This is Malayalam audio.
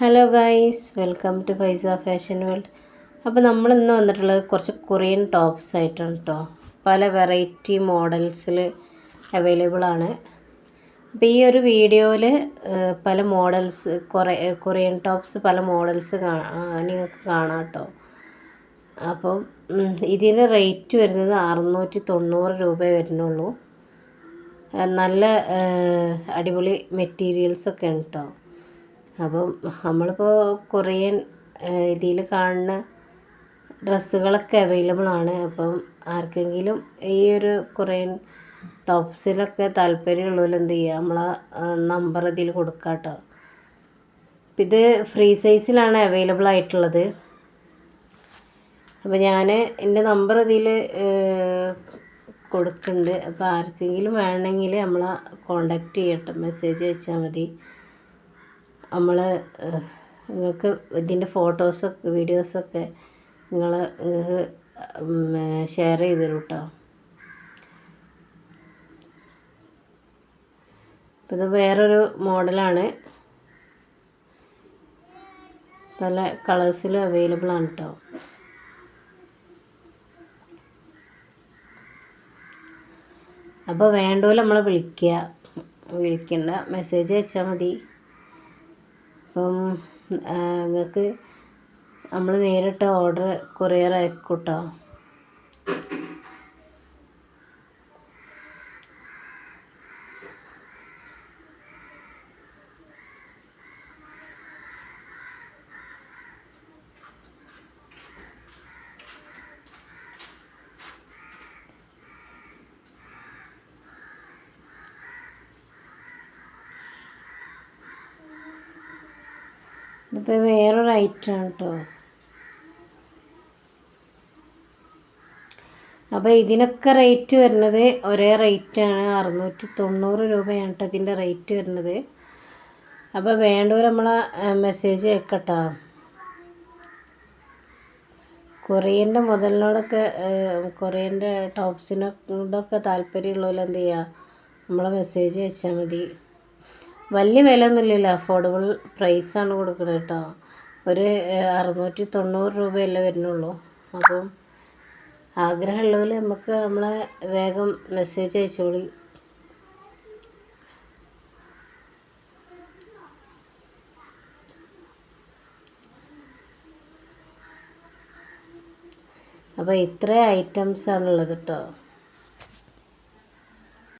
Hello guys, welcome to Faiza fashion world. അപ്പോൾ നമ്മൾ ഇന്ന് വന്നിട്ടുള്ളത് കുറച്ച് കൊറിയൻ ടോപ്സ് ആയിട്ടാണ് കേട്ടോ. പല വെറൈറ്റി മോഡൽസിൽ അവൈലബിൾ ആണ്. അപ്പോൾ ഈ ഒരു വീഡിയോയിൽ പല മോഡൽസ് കൊറിയൻ ടോപ്സ് പല മോഡൽസ് നിങ്ങൾക്ക് കാണാം കേട്ടോ. അപ്പോൾ ഇതിന് റേറ്റ് വരുന്നത് 690 രൂപ വരുന്നുള്ളൂ. നല്ല അടിപൊളി മെറ്റീരിയൽസൊക്കെ ഉണ്ട് കേട്ടോ. അപ്പം നമ്മളിപ്പോൾ കൊറിയൻ ഇതിൽ കാണുന്ന ഡ്രസ്സുകളൊക്കെ അവൈലബിൾ ആണ്. അപ്പം ആർക്കെങ്കിലും ഈ ഒരു കൊറിയൻ ടോപ്സിലൊക്കെ താല്പര്യമുള്ളവർ എന്ത് ചെയ്യുക, നമ്മളെ നമ്പർ ഇതിൽ കൊടുക്കാം കേട്ടോ. അപ്പം ഇത് ഫ്രീ സൈസിലാണ് അവൈലബിൾ ആയിട്ടുള്ളത്. അപ്പോൾ ഞാൻ എൻ്റെ നമ്പർ ഇതിൽ കൊടുക്കുന്നുണ്ട്. അപ്പോൾ ആർക്കെങ്കിലും വേണമെങ്കിൽ നമ്മളെ കോണ്ടാക്ട് ചെയ്യട്ടെ, മെസ്സേജ് അയച്ചാൽ മതി. നിങ്ങൾക്ക് ഇതിൻ്റെ ഫോട്ടോസൊക്കെ വീഡിയോസൊക്കെ നിങ്ങൾക്ക് ഷെയർ ചെയ്ത് തരും കേട്ടോ. അപ്പോൾ ഇത് വേറൊരു മോഡലാണ്, പല കളേഴ്സിലും അവൈലബിൾ ആണ് കേട്ടോ. അപ്പോൾ വേണ്ടപോലെ നമ്മളെ വിളിക്കണ്ട, മെസ്സേജ് അയച്ചാൽ മതി. അപ്പം നിങ്ങൾക്ക് നമ്മൾ നേരിട്ട് ഓർഡർ കൊറിയർ അയക്കും കേട്ടോ. ഇതിപ്പോൾ വേറൊരു ഐറ്റമാണ് കേട്ടോ. അപ്പോൾ ഇതിനൊക്കെ റേറ്റ് വരുന്നത് ഒരേ റേറ്റാണ്, 690 രൂപയാണ് കേട്ടോ ഇതിൻ്റെ റേറ്റ് വരുന്നത്. അപ്പോൾ വേണ്ടവർ നമ്മളെ മെസ്സേജ് അയക്കട്ടോ. കൊറിയൻ്റെ മുതലിനോടൊക്കെ കൊറിയൻ്റെ ടോപ്സിനോടൊക്കെ താല്പര്യമുള്ളവർ എന്ത് ചെയ്യുക, നമ്മളെ മെസ്സേജ് അയച്ചാൽ മതി. വലിയ വില ഒന്നുമില്ലല്ലോ, അഫോർഡബിൾ പ്രൈസാണ് കൊടുക്കുന്നത് കേട്ടോ. ഒരു 690 രൂപയല്ലേ വരുന്നുള്ളൂ. അപ്പം ആഗ്രഹമുള്ളവർ നമുക്ക് നമ്മളെ വേഗം മെസ്സേജ് അയച്ചോളി. അപ്പോൾ ഇത്ര ഐറ്റംസാണുള്ളത് കേട്ടോ.